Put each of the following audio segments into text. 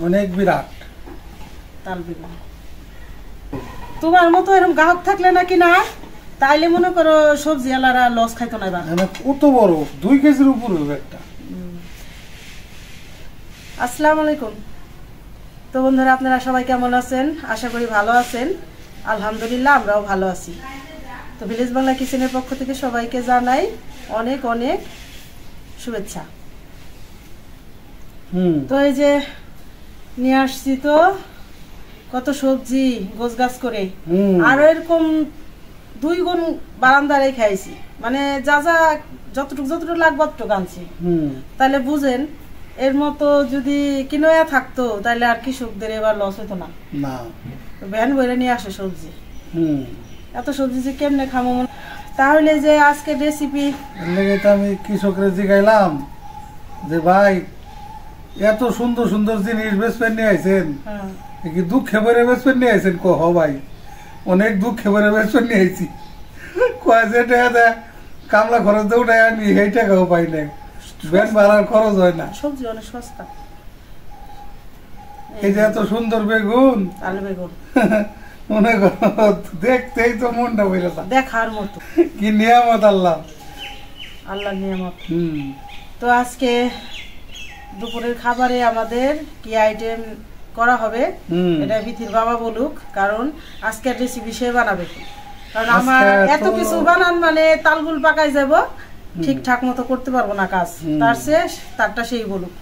অনেক বিরাট তাল বেগুন। তোমার মতো এরকম গ্রাহক থাকলে নাকি না তাইলে মনে করো সবজি আলারা লস খাইতো না। কত বড় 2 কেজির উপর হবে একটা। আসসালামু আলাইকুম। তো বন্ধুরা আপনারা সবাই কেমন আছেন? আশা করি ভালো আছেন। আলহামদুলিল্লাহ আমরাও ভালো আছি। তো ভিলেজ বাংলা কিচেনের পক্ষ থেকে সবাইকে জানাই অনেক অনেক শুভেচ্ছা। তো এই যে নিয়ে আসছি তো কত সবজি গোছ গাছ করে, আরো এরকম 2 গুণ বারান্দারে খাইছি, মানে যা যা যতটুকু লাগবে ততটুকু আনছি। তাহলে বুঝেন এর মতো যদি কিনোয়া থাকতো তাহলে আর কৃষকদের এবার লস হতো না। ভ্যান ভরে নিয়ে আসে সবজি, এত সবজি যে কেমনে খামো। তাহলে যে আজকে রেসিপি আমি কৃষকরা জিগাইলাম যে ভাই এত সুন্দর সুন্দর জিনিস বেচবেন নিয়ে আইছেন, কি দুঃখে ভরে বেচবেন নিয়ে আইছেন? কহ ভাই অনেক দুঃখে ভরে বেচবেন নিয়ে আইছি। কয় যে টাকা কামলা খরচ দিয়ে উঠায় আনি সেই টাকাও পাই না, ভ্যান ভাড়ার খরচ হয় না। সবজি অনেক সস্তা। এই যে এত সুন্দর বেগুন, আলু বেগুন মনে করো দেখতেই তো মনটা বইলে দেখার মতো। কি নিয়ামত আল্লাহ নিয়ামত। তো আজকে দুপুরের খাবারে আমাদের কি আইটেম করা হবে এটা বিথির বাবা বলুক, কারণ আজকের রেসিপি সে বানাবে। কারণ আমার এত কিছু বানান মানে তালগুল পাকাই যাব, ঠিকঠাক মতো করতে পারবো না কাজ, তার শেষ তারটা সেই বলুক।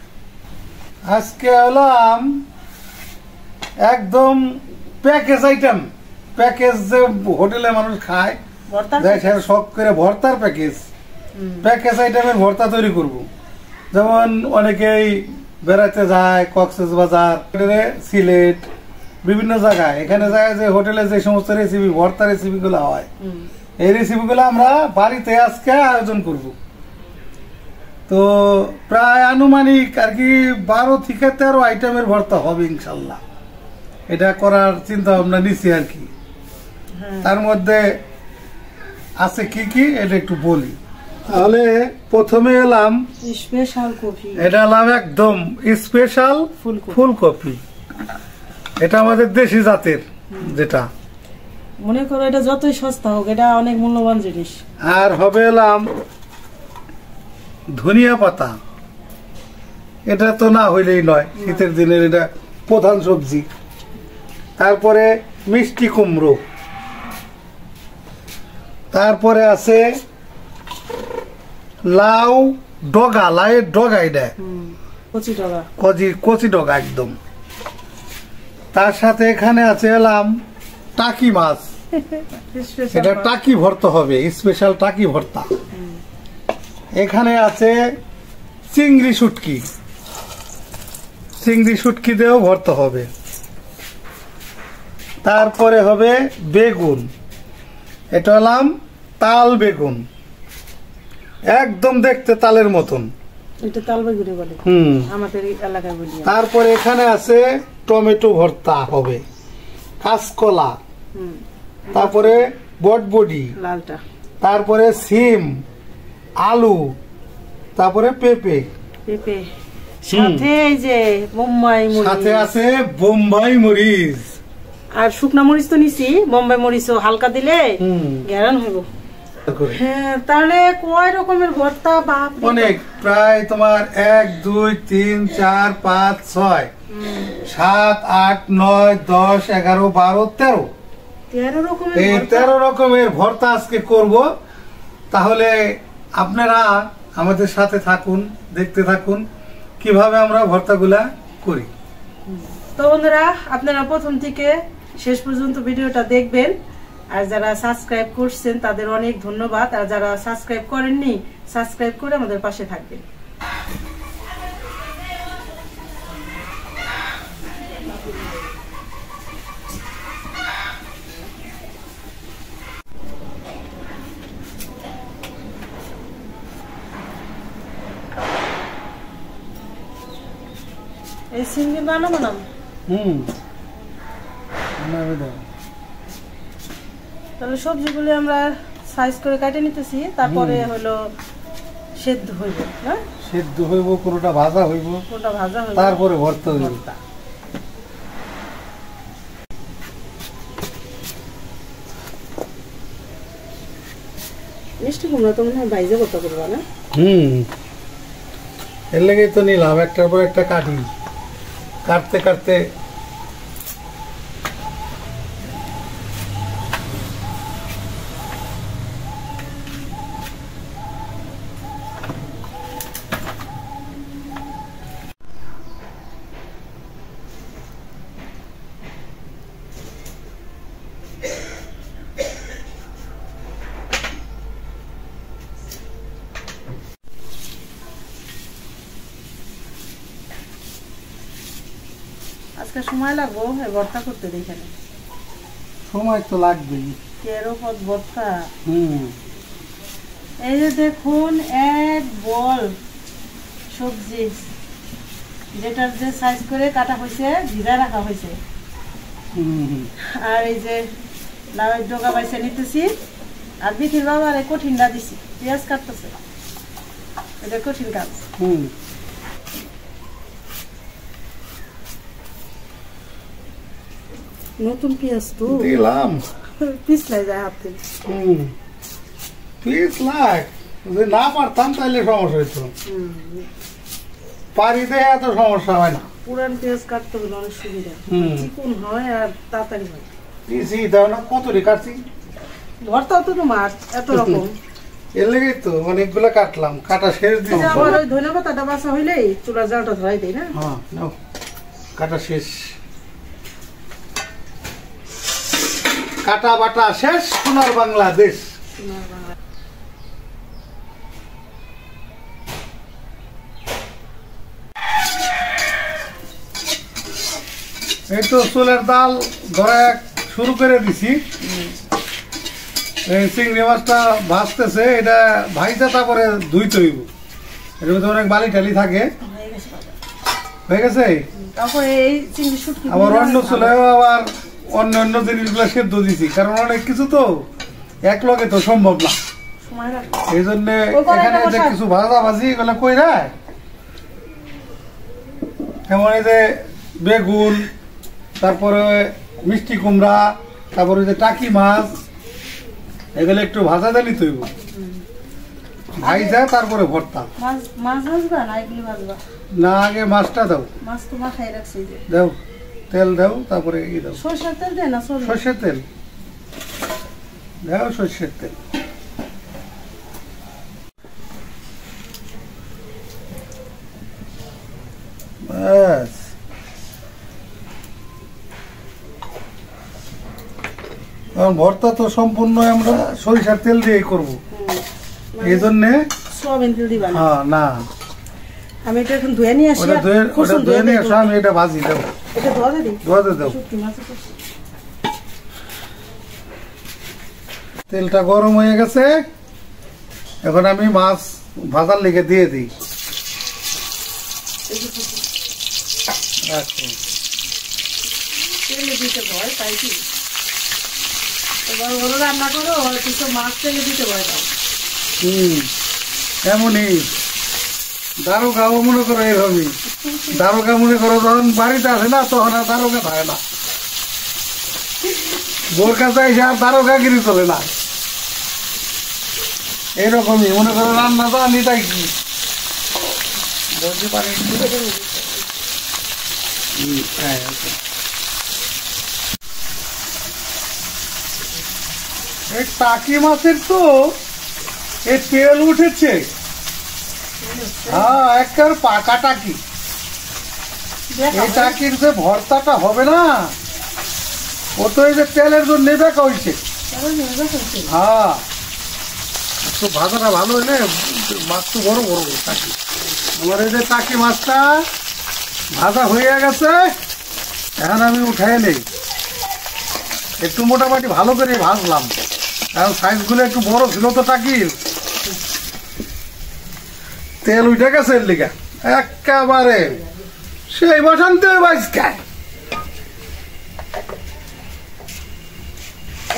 আজকে হলাম একদম প্যাকেজ আইটেম, প্যাকেজ যে হোটেলে মানুষ খায় শখ করে ভর্তার প্যাকেজ, প্যাকেজ আইটেমের ভর্তা তৈরি করব। যেমন অনেকেই বেড়াতে যায় কক্সবাজার, সিলেট, বিভিন্ন জায়গায়, এখানে যায় যে হোটেলে যে সমস্ত রেসিপি ভর্তা রেসিপি গুলো হয়, এই রেসিপি গুলো আমরা বাড়িতে আজকে আয়োজন করব। তো প্রায় আনুমানিক আর কি 12 থেকে 13 আইটেমের ভর্তা হবে ইনশাল্লাহ। এটা করার চিন্তা ভাবনা নিচ্ছি আর কি। তার মধ্যে আছে কি কি এটা একটু বলি। তাহলে প্রথমে এলাম স্পেশাল কফি, এটা এলাম একদম স্পেশাল ফুলকপি। এটা আমাদের দেশি জাতের, যেটা মনে করো এটা যতই সস্তা হোক এটা অনেক মূল্যবান জিনিস। আর হবে এলাম ধনিয়া পাতা, এটা তো না হইলেই নয়, শীতের দিনের এটা প্রধান সবজি। তারপরে মিষ্টি কুমড়ো, তারপরে আছে লাউ ডগা, লাউয়ের ডগা, এটা কচি ডগা একদম। তার সাথে এখানে আছে এলাম টাকি মাছ, এটা টাকি ভর্তা হবে, স্পেশাল টাকি ভর্তা। এখানে আছে চিংড়ি শুটকি, চিংড়ি শুটকি দিয়েও ভর্তা হবে। তারপরে হবে বেগুন, এটা হলাম তাল বেগুন, একদম দেখতে তালের মতন, এটা তাল বেগুন বলে আমাদের এলাকায় বলি। তারপরে এখানে আছে টমেটো ভর্তা হবে, কাঁচকলা, তারপরে বটবডি, লালটা, তারপরে সিম, আলু, তারপরে পেঁপে, সাথে এই যে বোম্বাই মরিচ, সাথে আছে বোম্বাই মরিচ। আর শুকনা মরিচ তো নিছি, বোম্বাই মরিচও হালকা দিলে গ্যারান হইব। হ্যাঁ, তাহলে কয় রকমের ভর্তা? বাপ অনেক, প্রায় তোমার 1 2 3 4 5 6 7 8 9 10 11 12 13 রকমের, এই 13 রকমের ভর্তা আজকে করব। তাহলে আপনারা আমাদের সাথে থাকুন, দেখতে থাকুন কিভাবে আমরা ভর্তাগুলা করি। তো বন্ধুরা আপনারা প্রথম থেকে শেষ পর্যন্ত ভিডিওটা দেখবেন। আর যারা সাবস্ক্রাইব করছেন তাদের অনেক ধন্যবাদ, আর যারা সাবস্ক্রাইব করেননি সাবস্ক্রাইব করে আমাদের পাশে থাকবেন। এই সিঙ্গি বানাবো না? তাহলে সবজিগুলো আমরা সাইজ করে কেটে নিতেছি, তারপরে হলো সেদ্ধ হইব, হ্যাঁ সেদ্ধ হইব, কোনটা ভাজা হইব, তারপরে ভর্তা হইব। মিষ্টি কুমড়া তো মনে হয় বাইজে কত করবা না? এর লেগেই তো নিলাম, একটার পর একটা কাটি, কাটতে কাটতে আজকে সময় লাগবো ভর্তা করতে এখানে। সময় তো লাগবেই। কেরোপদ ভর্তা। এই যে দেখুন এক বল সবজি, যেটার যে সাইজ করে কাটা হয়েছে, ভিজা রাখা হয়েছে। আর এই যে লাউয়ের ডগা বাইছে নিতেছি, আর বিথির বাবার কঠিনটা দিছি, পেঁয়াজ কাটতেছে, এটা কঠিন কাজ। নতুন পেঁয়াজ তো দিলাম, পিছলাই যায় হাত থেকে। পিছলাই যদি না পারতাম তাহলে সমস্যা হইতো, পারি দেখে এত সমস্যা হয় না। পুরান পেঁয়াজ কাটতে হলে অনেক সুবিধা, চিকন হয় আর তাড়াতাড়ি হয়। পিছি দাও না, কতটি কাটছি, ভর্তাও তো তোমার এত রকম। এর লেগেই তো অনেকগুলো কাটলাম, কাটা শেষ দিন। আমার ওই ধনে পাতাটা বাসা হইলেই চুলার জালটা ধরাই দেয় না। হ্যাঁ নাও, কাটা শেষ, কাটা বাটা শেষ। সোনার বাংলাদেশ। এই তো চুলের ডাল ধরে শুরু করে দিছি। এই চিংড়ি মাছটা ভাজতেছে, এটা ভাইজা তারপরে ধুইতে হইব, এর মধ্যে অনেক বালি টালি থাকে। হয়ে গেছে। আবার অন্য চুলে আবার অন্য অন্য জিনিসগুলো সেদ্ধ দিছি, কারণ অনেক কিছু তো এক লগে তো সম্ভব না, এই জন্য এখানে যে কিছু ভাজা ভাজি এগুলো কইরা, যেমন এই যে বেগুন, তারপরে মিষ্টি কুমড়া, তারপরে যে টাকি মাছ, এগুলো একটু ভাজা দিলি তৈব, ভাইজা তারপরে ভর্তা। না আগে মাছটা দাও, দাও তেল দাও, তারপরে ই দাও, সরষের তেল দেয় না, সরষের তেল দাও, সরষের তেল। ব্যাস, ভর্তা তো সম্পূর্ণ আমরা সরিষার তেল দিয়ে করবো, এই জন্য সোয়াবিন তেল দিবা না। হ্যাঁ না, আমি এটা এখন ধুয়ে নিয়ে আসি, ধুয়ে নিয়ে আসো, আমি এটা ভাজি দেবো, এটা ধোয়াতে দিই, ধোয়াতে দাও। তেলটা গরম হয়ে গেছে, এখন আমি মাছ ভাজার লেগে দিয়ে দিই। তেলে দিতে ভয় তাই কি, এবার ওরা রান্না করো, কিছু মাছ তেলে দিতে ভয় দাও। এমনই দারোগাও মনে করো এরকমই, দারোগা মনে করো যখন বাড়িতে আসে না, তখন আর দারোগা থাকে না, বোর কাছে এসে আর দারোগাগিরি চলে না, এইরকমই মনে করো রান্না জানি তাই কি পানি। এই টাকি মাছের তো এই তেল উঠেছে, হ্যাঁ একবার পাকা টাকি। এই টাকির যে ভর্তাটা হবে না, ও তো এই যে তেলের জন্য বেঁকা হয়েছে। হ্যাঁ একটু ভাজাটা ভালো হইলে মাছ তো বড় বড় টাকি। আমার এই যে টাকি মাছটা ভাজা হয়ে গেছে, এখন আমি উঠাই নেই, একটু মোটামুটি ভালো করে ভাজলাম, কারণ সাইজগুলো একটু বড় ছিল তো টাকির, তেল উঠে গেছে এর লিগা একেবারে সেই বসন্তে বাজকায়।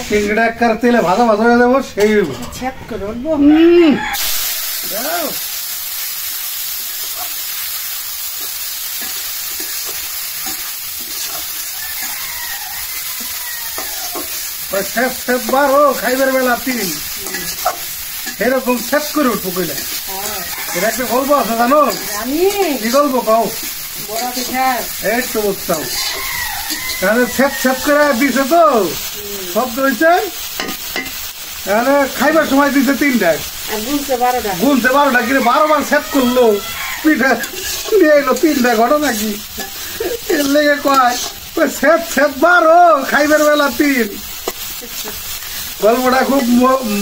চিংড়িটা একবার তেলে ভাজা ভাজা হয়ে যাবো, সেই খাইবার বেলা তিন সেরকম সেট করে উঠবো কইলে। এটা একটা গল্প আছে জানো? কি গল্প কও? এই তো বুঝতাম, সেট সেট করে দিছে তো শব্দ হয়েছে। খাইবার সময় দিছে 3টা, গুনছে 12টা, কিন্তু 12 বার সেট করলো, পিঠা নিয়ে এলো 3টা। ঘটনা কি এর লেগে কয় সেট সেট 12, খাইবার বেলা 3। গল্পটা খুব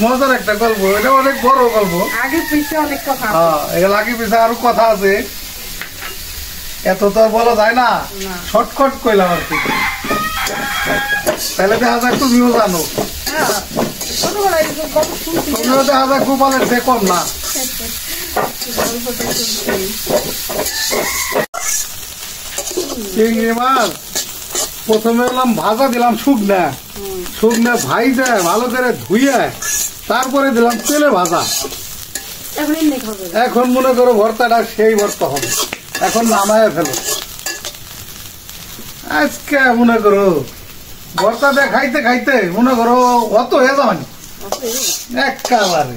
মজার একটা গল্প, এটা অনেক বড় গল্প। আগে পিছে অনেক কথা, এগুলো আগে পিছে আরো কথা আছে, এত তো আর বলা যায় না, শর্টকাট কইলাম আর কি। তাহলে দেখা যায় তুমিও জানো, তুমিও দেখা যায় গোপালের চেয়ে কম না। চিংড়ি মাছ প্রথমে এলাম ভাজা দিলাম শুকনা, শুকনা ভাইজা ভালো করে ধুইয়া তারপরে দিলাম তেলে ভাজা। এখন মনে করো ভর্তাটা সেই ভর্তা হবে, এখন নামায় ফেলো। আজকে মনে করো ভর্তা দিয়ে খাইতে খাইতে মনে করো অত হয়ে যাবেন একেবারে।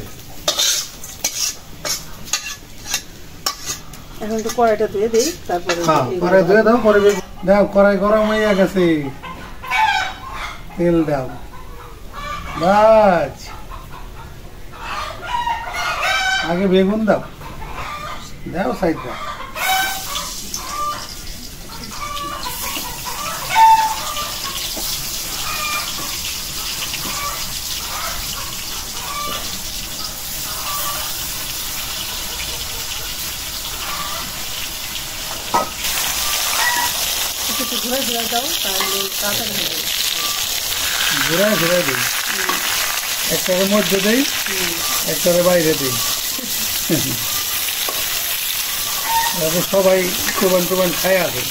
এখন তো কড়াইটা ধুয়ে দিই, তারপরে কড়াই ধুয়ে দাও, পরে দাও। কড়াই গরম হয়ে গেছে, তেল দাও, বাস আগে বেগুন দাও, দাও সাইড দাও। ঘুরে ঘুরে দাও, তাহলে তাড়াতাড়ি হয়ে যাবে। ঘুরায় ঘুরায় দিই, একটারে মধ্যে দিই, একটারে বাইরে দিই। সবাই সুবান টুবান খাই আছে,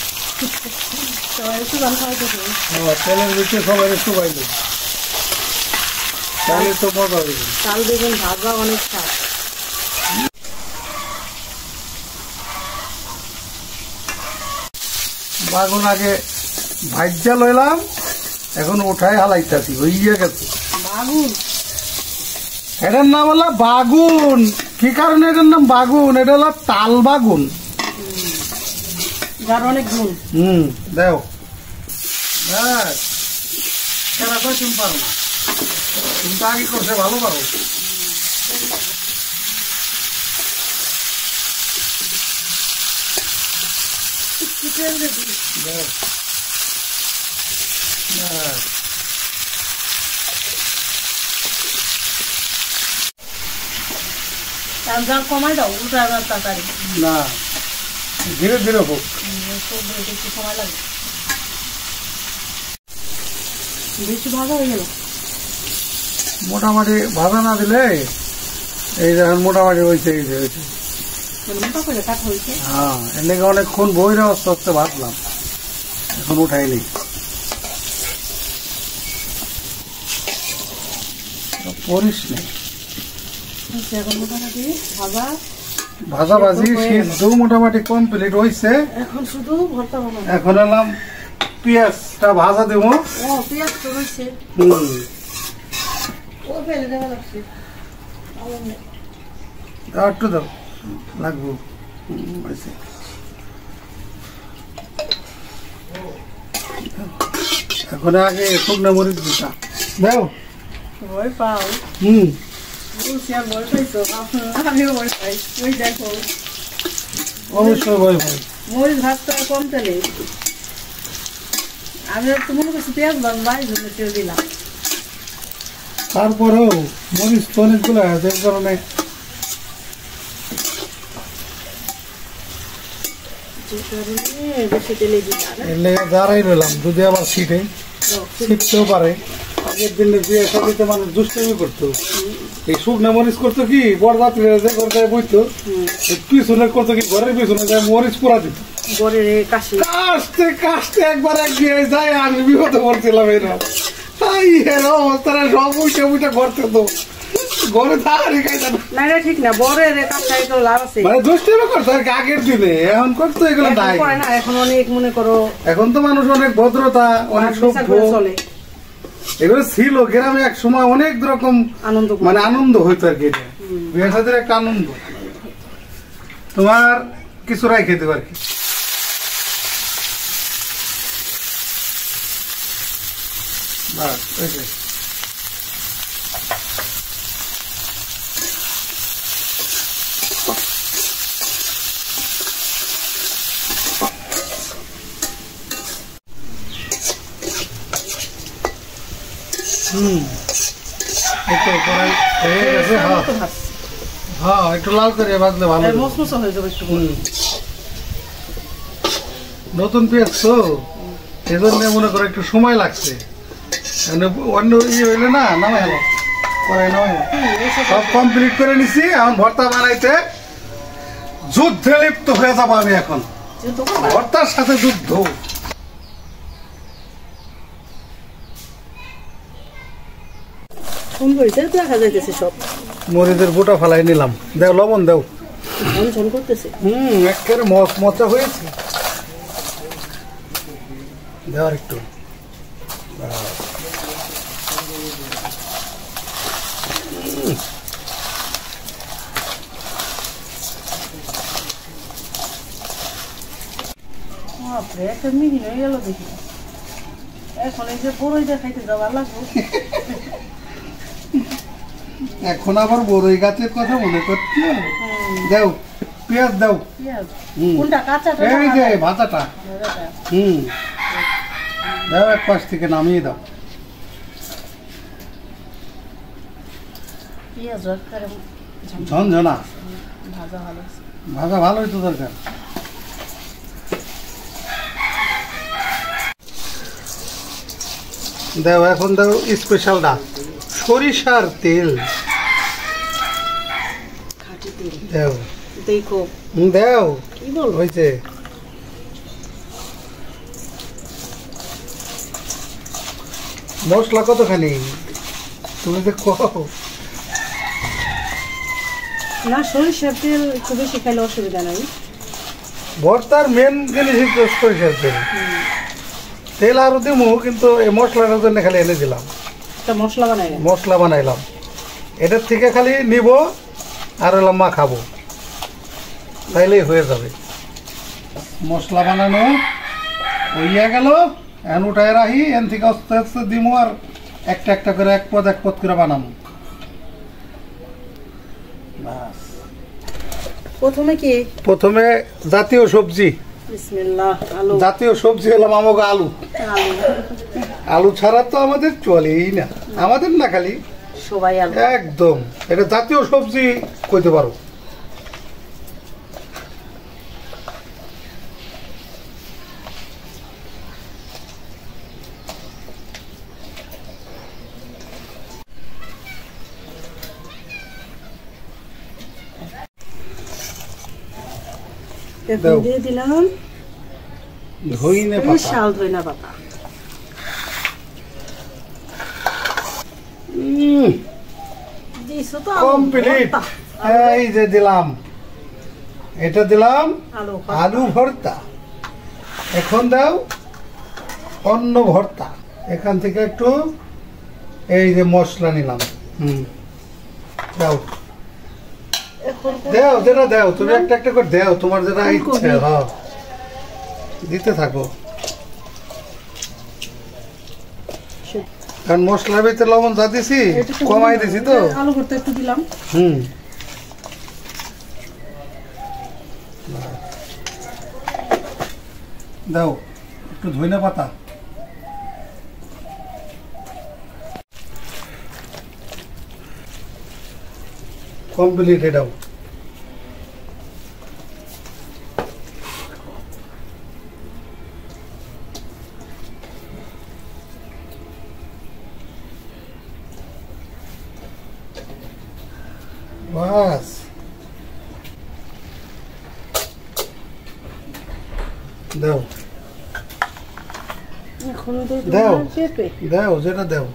তেলের ভিতরে সবাই সুবাই দিই, তাহলে তো মজা হবে। চাল বেগুন ভাজা অনেক স্বাদ। বাগুন আগে ভাজ্যা লইলাম, এখন উঠাই হালাইতেছি, হইয়া গেছে বাগুন। এটার নাম হলো বাগুন। কি কারণে এটার নাম বাগুন? এটা হলো তাল বাগুন, যার অনেক গুণ। দেও খেলা তো তুমি পারো না, তুমি তো আগে করছে ভালো পারো। কমাই দাও, উল্টা তাড়াতাড়ি না, ধীরে ধীরে হোক, সময় লাগে। বেশি ভাজা হয়ে গেল, মোটামুটি ভাজা না দিলে এই দেখেন মোটামুটি হয়েছে, এই যে হয়েছে। হ্যাঁ, এর লেগে অনেকক্ষণ বইরে আস্তে আস্তে ভাজলাম, এখন উঠাইনি। পরিস নেই, ভাজা ভাজি সিদ্ধ মোটামুটি কমপ্লিট হয়েছে। এখন শুধু ভর্তা বানাবো। এখন এলাম পেঁয়াজটা ভাজা দেবো। পেঁয়াজ তো হয়েছে, একটু দাও, লাগবো। এখন আগে শুকনো মরিচ দিতা দাও। ভয় পাও? অবশ্যই ভয় পাই। মরিচ ভাতটা কম তেলে, আমি তো মনে করছি পেঁয়াজ বানবা, এই জন্য তেল দিলাম। তারপরেও মরিচ তো অনেকগুলো আছে, এর কারণে যারাই রইলাম যদি আবার শিখতেও পারে। আগের দিনে বিয়ে সাথে মানুষ দুষ্টামি করতো, এই শুকনা মরিচ করতো কি বরযাত্রী বইতো, পিছনে করতো কি ঘরের পিছনে যায় মরিচ পোড়া দিত, কাশতে কাশতে একবার এক দিয়ে যায়। আমি বিপদে পড়ছিলাম, এরকম অবস্থায় সব উঠে উঠে ঘরতে তো ঘরে ঠিক না। মানে দুষ্টামি করতো আর কি আগের দিনে, এখন করতো এগুলো নাই। এখন অনেক মনে করো, এখন তো মানুষ অনেক ভদ্রতা, অনেক সভ্য চলে। এগুলো ছিল গ্রামে এক সময় অনেক রকম আনন্দ, মানে আনন্দ হইতো আর কি। এটা বিয়ে শাদীর একটা আনন্দ। তোমার কিছু রাখে দেবো আর কি। একটু লাল করে ভাজলে ভালো, নতুন পেঁয়াজ তো এজন্য মনে করো একটু সময় লাগছে। অন্য ইয়ে হইলে না নামাই হলো, সব কমপ্লিট করে নিছি। এখন ভর্তা বানাইতে যুদ্ধে লিপ্ত হয়ে যাবো আমি এখন, ভর্তার সাথে যুদ্ধ। মরিচের গোটা ফালাই নিলাম, দেও লবণ দেও। একেবারে মচা হয়েছে, দেওয়ার একটু একটা মিহিন হয়ে গেল দেখি। এখন এই যে বড়ইটা খাইতে যাওয়া লাগবে। এখন আবার বড়ই গাছের কথা মনে করছো? দাও পেঁয়াজ দাও, এই যে ভাজাটা দাও, এক পাশ থেকে নামিয়ে দাও। ঝনঝনা ভাজা ভালোই তো দরকার। দাও এখন দাও স্পেশালটা, সরিষার তেল দাও। দাও কি বল হয়েছে? মশলা কতখানি তুমি তো কও না। সরিষার তেল একটু বেশি খাইলে অসুবিধা নাই। ভর্তার মেন জিনিস হচ্ছে সরিষার তেল। তেল আরো দিমু, কিন্তু এই মশলাটার জন্য খালি এনে দিলাম, মশলা বানাইলাম। এটার থেকে খালি নিব আর এলাম মা খাবো, তাইলেই হয়ে যাবে। মশলা বানানো হইয়া গেল, এখন উঠায় রাখি। এন থেকে আস্তে আস্তে দিমু আর একটা একটা করে এক পদ করে বানাবো। প্রথমে জাতীয় সবজি, জাতীয় সবজি হলাম আমাকে আলু। আলু ছাড়া তো আমাদের চলেই না, আমাদের না খালি সবাই একদম। এটা জাতীয় সবজি কইতে পারো। দিয়ে দিলাম ধইনা পাতা। কমপ্লিট। এই যে দিলাম, এটা দিলাম আলু ভর্তা। এখন দাও অন্য ভর্তা। এখান থেকে একটু এই যে মশলা নিলাম, দাও দাও, যেটা দাও তুমি একটা একটা করে দাও, তোমার যেটা ইচ্ছে। হ্যাঁ দিতে থাকো, কারণ মশলার ভিতরে লবণ যা দিছি কমাই দিছি তো। আলু ভর্তা একটু দিলাম। দাও একটু ধইনা পাতা। কমপ্লিট। দাও বাস। দাও দাও দাও, যেটা দাও।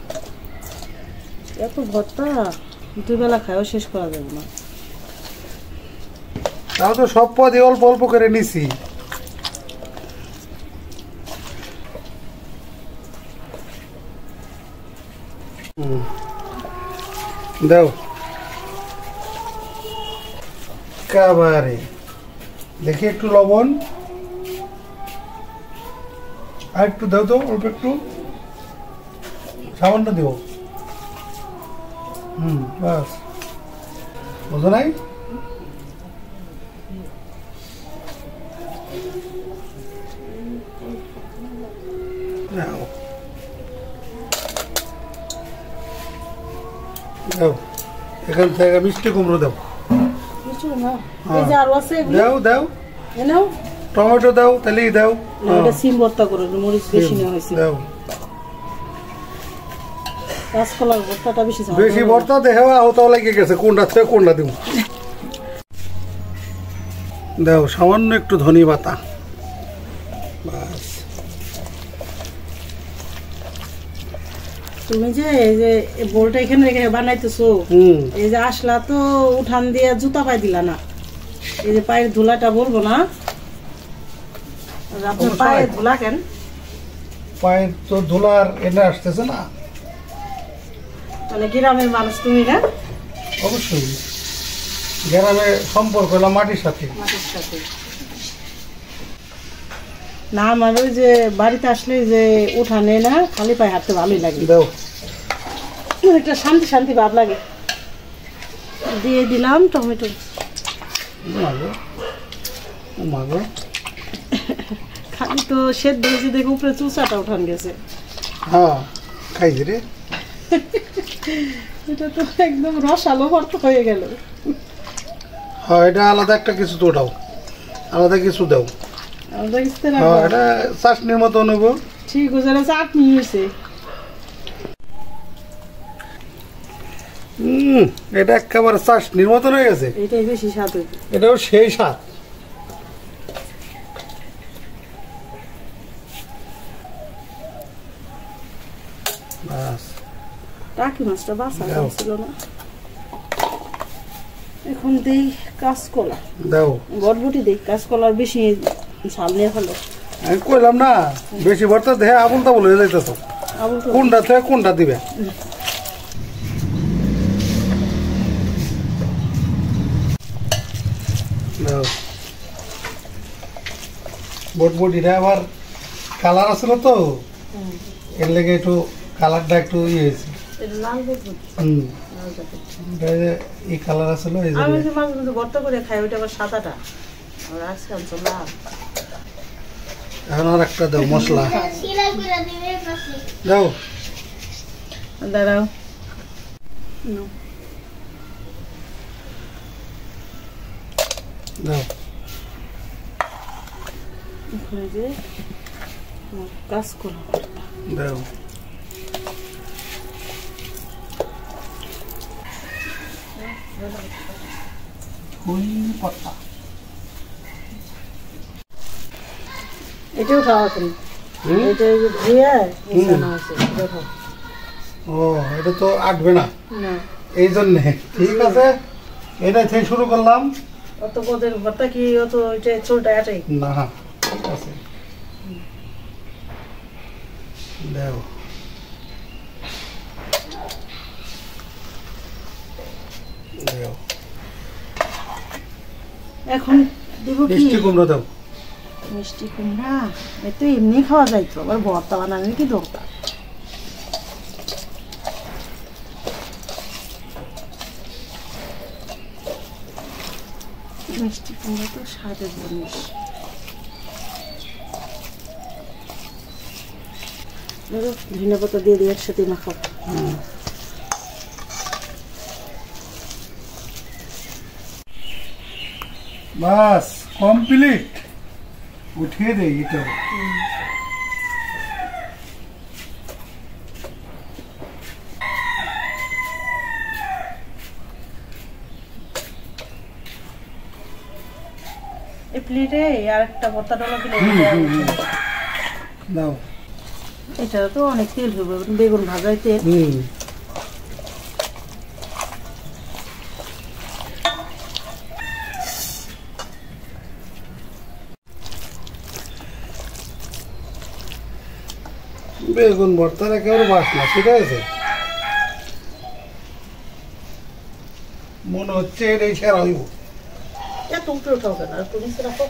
এত ভর্তা দুই বেলা খাওয়া শেষ করা যাবে না। তাও তো সব পদে অল্প অল্প করে নিছি। দাও একেবারে দেখি একটু লবণ আর একটু দাও তো, অল্প একটু সামান্য দেব। বাস, বুঝো নাই? দাও, এখান থেকে মিষ্টি কুমড়ো দাও। দাও দাও, টমেটো দাও, তাহলে দাও। সিম ভর্তা করে মরিচ বেশি নেওয়া হয়েছে। দাও, কাঁচকলার ভর্তাটা বেশি বেশি ভর্তা দেখে আহতাও লেগে গেছে, কোনটা থেকে কোনটা দিব। দাও সামান্য একটু ধনে পাতা। বাস, তুমি যে এই যে বোলটা এখানে রেখে বানাইতেছো, এই যে আসলা তো উঠান দিয়ে জুতা পাই দিলা না, এই যে পায়ের ধুলাটা বলবো না, আপনার পায়ের ধুলা কেন? পায়ের তো ধুলার এনে আসতেছে না, মানে গ্রামের মানুষ তুমি না? অবশ্যই, গ্রামে সম্পর্ক হলো মাটির সাথে। না আমার ওই যে বাড়িতে আসলে যে উঠানে না খালি পায়ে হাঁটতে ভালোই লাগে, দাও একটা শান্তি শান্তি ভাব লাগে। দিয়ে দিলাম টমেটো। খালি তো সেদ্ধ হয়েছে দেখে উপরে চুষাটা উঠান গেছে। হ্যাঁ খাইছি রে, এটা তো একদম রসালো ভর্তা হয়ে গেল। হ্যাঁ এটা আলাদা একটা কিছু তো দাও, আলাদা কিছু দাও। হ্যাঁ এটা চাটনির মতো নেব। ঠিক আছে, চাটনি হয়েছে। এটা একেবারে চাটনির মতো হয়ে গেছে। এটাই বেশি স্বাদ হয়েছে, এটাও সেই স্বাদ। টাকি মাছটা বাঁচা ছিল না। এখন দেই কাঁচকলা, দাও বটবটি দেই, কাঁচকলার বেশি সামনে ফেলো। আমি কইলাম না বেশি ভর্তা দেখে আবুল তাবুল হয়ে যাইতেছ, কোনটা থেকে কোনটা দিবে। দাও, বটবটিটা আবার কালার আছে তো, এর লেগে একটু কালারটা একটু ইয়ে হয়েছে। এই কালার আছে, ভর্তা করে খাই, ওইটা আবার সাদাটা। এখন আর একটা দাও মশলা, দাও দাঁড়াও। দাও কাঁচকলা দাও, পাতা এটাও খাওয়া করি। এটা ধুয়ে ও এটা তো আটবে না, এই জন্যে। ঠিক আছে, এটা থেকে শুরু করলাম। অত পদের ভর্তা কি অত এটা চুলটা আটাই না? ঠিক আছে, দাও দাও। এখন দেব কি? মিষ্টি কুমড়া দাও। মিষ্টি কুমড়া এ তো এমনি খাওয়া যায়, তো আবার ভর্তা বানানোর কি দরকার? মিষ্টি কুমড়া তো স্বাদের জিনিস। ধনে পাতা দিয়ে দিই একসাথে মাখাবো। বাস কমপ্লিট, উঠিয়ে দেই এটা। এই প্লেটে আর একটা ভর্তা ডালা দিলে দাও। এটা তো অনেক তেল হবে, বেগুন ভাজায় তেল। বেগুন ভর্তার একেবারে বাসনা, ঠিক আছে। মনে হচ্ছে এটাই সেরা হইব। এত উপরে উঠাও কেন, আর একটু নিচে রাখো।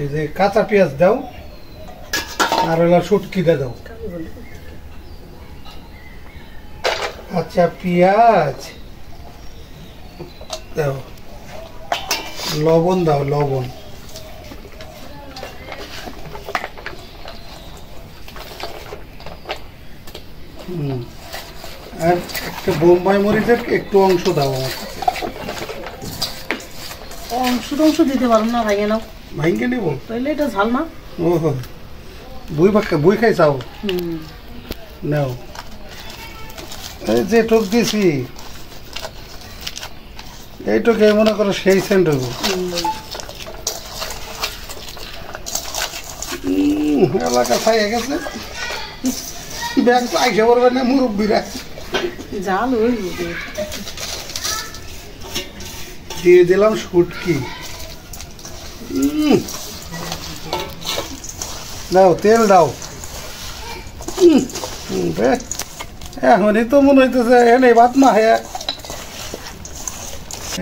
এই যে কাঁচা পেঁয়াজ দাও আর হলো শুটকিটা দাও। কাঁচা পেঁয়াজ দাও, লবণ দাও, লবণ। আর একটা বোম্বাই মরিচের একটু অংশ দাও আমার কাছে। অংশ দিতে পারো না, ভাইয়া নাও। ভাইঙ্গে নেব তাহলে এটা ঝাল না। ওহো, বুই খাই চাও? নাও। এই যে টক দিছি এইটুকে মনে করো সেই সেন্ট হইব। এলাকা খাইয়ে গেছে, ব্যাগ আইসা পড়বে না মুরব্বীরা। জাল দিয়ে দিলাম শুটকি। দাও তেল দাও। এখনই তো মনে হইতেছে এনে ভাত না হ্যাঁ।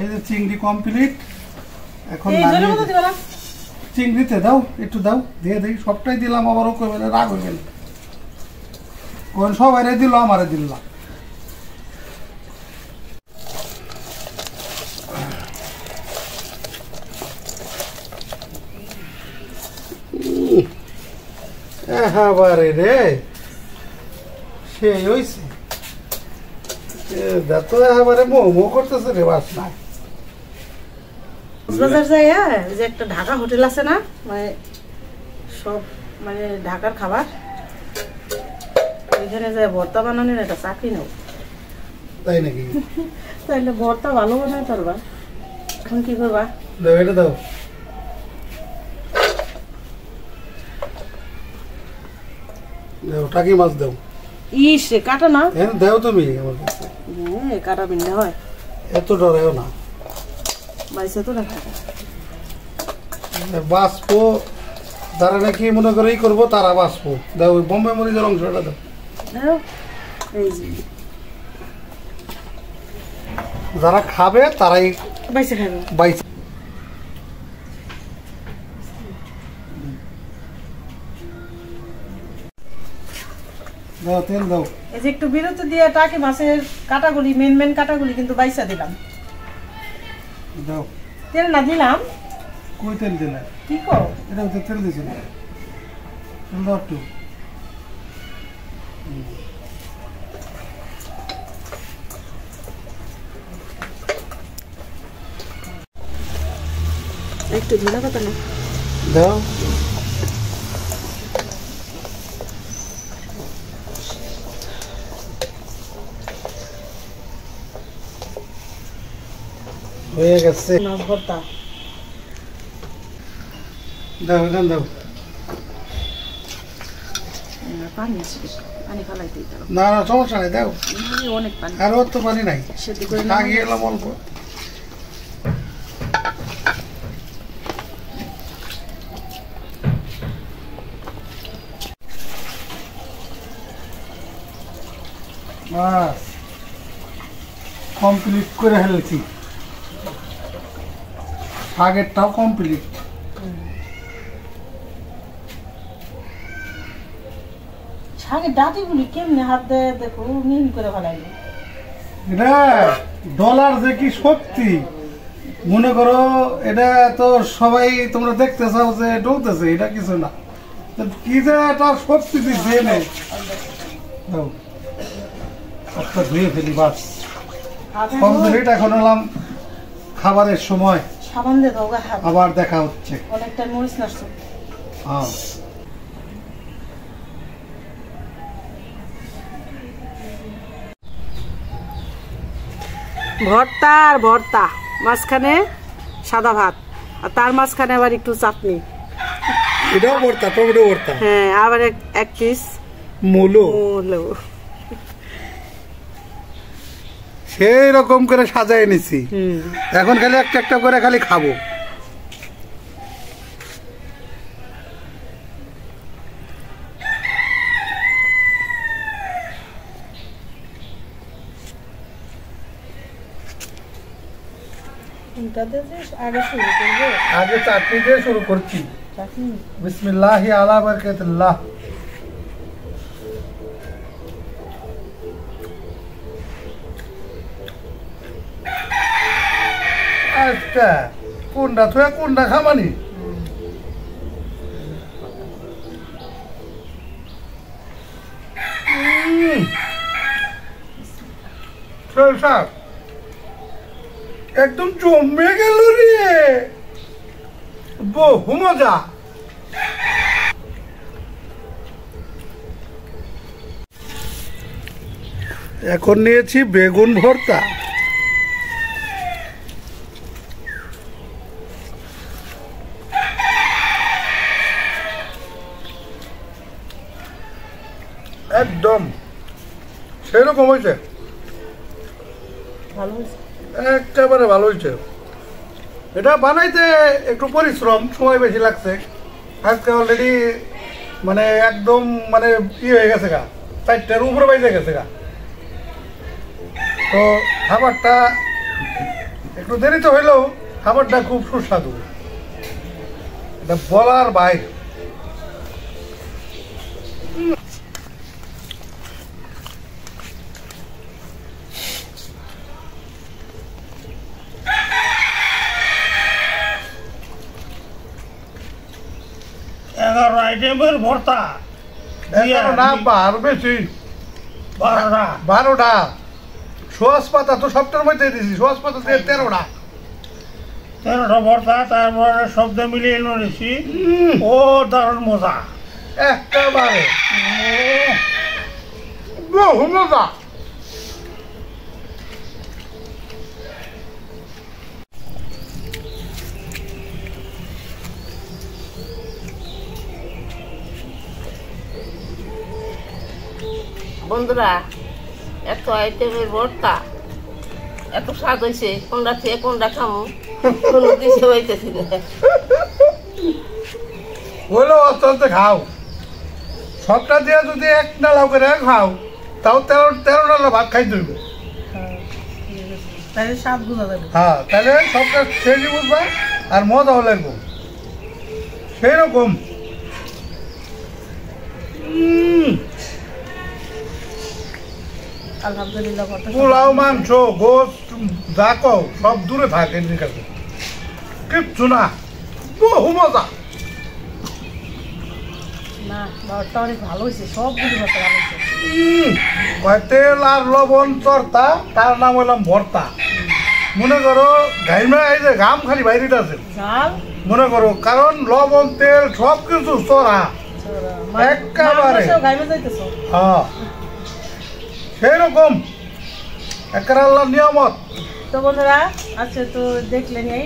এই যে চিংড়ি কমপ্লিট। এখন চিংড়িতে দাও, একটু দাও, দিয়ে দিই। সবটাই দিলাম, আবারও করবেন, রাগ হইবেন। কোন সবাই দিল, আমারে দিল না। বারে রে সেই হইছে, তো এবারে মোমো করতেছে রে বাসনা। কক্সবাজার যাই যে একটা ঢাকা হোটেল আছে না, মানে সব মানে ঢাকার খাবার, ওইখানে যায় ভর্তা বানানোর একটা চাকরি নাও। তাই নাকি? তাইলে ভর্তা ভালো বানাই পারবা। এখন কি করবা? দাও, এটা দাও। টাকি মাছ দাও। ইস রে, কাটা না দাও তুমি আমার কাছে। কাটা বিন্দা হয়, এত ডরাও না। বাইসে তো রাখা বাঁচবো যারা নাকি মনে করে ই করবো তারা বাঁচবো। দাও ওই বোম্বাই মরিচের অংশটা দাও। এই যে যারা খাবে তারাই বাইসে খাবে। বাইসে দাও, তেল দাও। এই যে একটু বিরতি দিয়ে টাকি মাছের কাটাগুলি, মেন কাটাগুলি কিন্তু বাইসা দিলাম। দাও তেল না দিলাম। কই তেল দিলে? কি কর? এটা তো তেল দিছিল। তেল দাও একটু। একটু ধনে পাতা না দাও। হয়ে গেছে মাছ ভর্তা। দাও, এখান দাও। পানি আছে, পানি ফালাইতে না না সমস্যা নেই, দাও। অনেক পানি, আর ওর তো পানি নাই, সেদ্ধ করে আগে এলাম অল্প। বাস কমপ্লিট করে ফেলেছি, আগেরটাও কমপ্লিট। শাকের ডাঁটিগুলি কেমনে হাত দেয় দেখো, মিহি করে ফেলাইলো। এটা ডলার যে কি শক্তি, মনে করো এটা তো সবাই তোমরা দেখতে চাও যে ডলতেছে, এটা কিছু না, কি যে এটা শক্তি দিচ্ছে নেই। একটা ধুয়ে ফেলি বাস কমপ্লিট। এখন এলাম খাবারের সময়, সাবান দিয়ে দাও, আবার দেখা হচ্ছে। অনেকটা মরিচ নাড়ছো। হ্যাঁ ভর্তা আর ভর্তা, মাঝখানে সাদা ভাত, আর তার মাঝখানে আবার একটু চাটনি। এটাও ভর্তা, টমেটো ভর্তা। হ্যাঁ, আবার এক পিস মূলো। সেই রকম করে সাজায় নিছি। এখন খালি একটা একটা করে খালি খাবো। আগে চাটনি দিয়ে শুরু করছি। বিসমিল্লাহি আলা বারাকাতুল্লাহ। আচ্ছা, কোনটা থুয়া কোনটা খাবানি? একদম জমে গেল রে, বহু মজা। এখন নিয়েছি বেগুন ভর্তা। একদম সেরকম হয়েছে, একেবারে ভালো হয়েছে। এটা বানাইতে একটু পরিশ্রম, সময় বেশি লাগছে। আজকে অলরেডি মানে একদম মানে হয়ে গেছে গা, 4টার উপরে বাইরে গেছে গা। তো খাবারটা একটু দেরিতে হইলেও খাবারটা খুব সুস্বাদু, এটা বলার বাইরে। আইটেমের ভর্তা, 11 না 12 বেশি, 12টা। সোয়াস পাতা তো সবটার মধ্যে দিয়েছি, সোয়াস পাতা দিয়ে 13টা ভর্তা। তারপরে শব্দ মিলিয়ে নিয়েছি, ও দারুণ মজা, একেবারে বহু মজা। বন্ধুরা, এত আইটেমের ভর্তা, এত স্বাদ হয়েছে, কোনটা থেকে কোনটা খামো কোনো কিছু হইতেছি না। বললো আস্তে আস্তে খাও, সবটা দিয়ে যদি এক ডালাও করে খাও তাও 13 ডালা ভাত খাই দেবে। হ্যাঁ, তাহলে সবটা শেষই বুঝবা আর মজাও লাগবো সেই রকম। আলহামদুলিল্লাহ, পোলাও, মাংস, গোস্ত যা কও সব দূরে থাকে, কাছে কিচ্ছু না, বহু মজা। না, ভর্তা অনেক ভালো হয়েছে, সবগুলো ভর্তা ভালো হয়েছে। তেল আর লবণ চর্তা, তার নাম হইলাম ভর্তা। মনে করো ঘাইমা, এই যে ঘাম খালি বাইরেটা আছে মনে করো, কারণ লবণ তেল সব কিছু চড়া একেবারে। হ্যাঁ, সেরকম একেবারে আল্লাহর নিয়ামত। তো বন্ধুরা, আজকে তো দেখলেন এই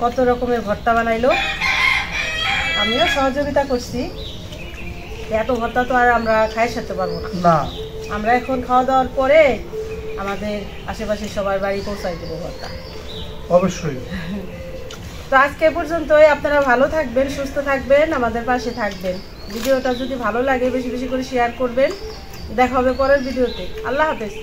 কত রকমের ভর্তা বানাইলো, আমিও সহযোগিতা করছি। এত ভর্তা তো আর আমরা খাই সারতে পারবো না। আমরা এখন খাওয়া দাওয়ার পরে আমাদের আশেপাশে সবার বাড়ি পৌঁছাই দেবো ভর্তা, অবশ্যই। তো আজকে পর্যন্তই। আপনারা ভালো থাকবেন, সুস্থ থাকবেন, আমাদের পাশে থাকবেন। ভিডিওটা যদি ভালো লাগে বেশি বেশি করে শেয়ার করবেন। দেখা হবে পরের ভিডিওতে। আল্লাহ হাফেজ।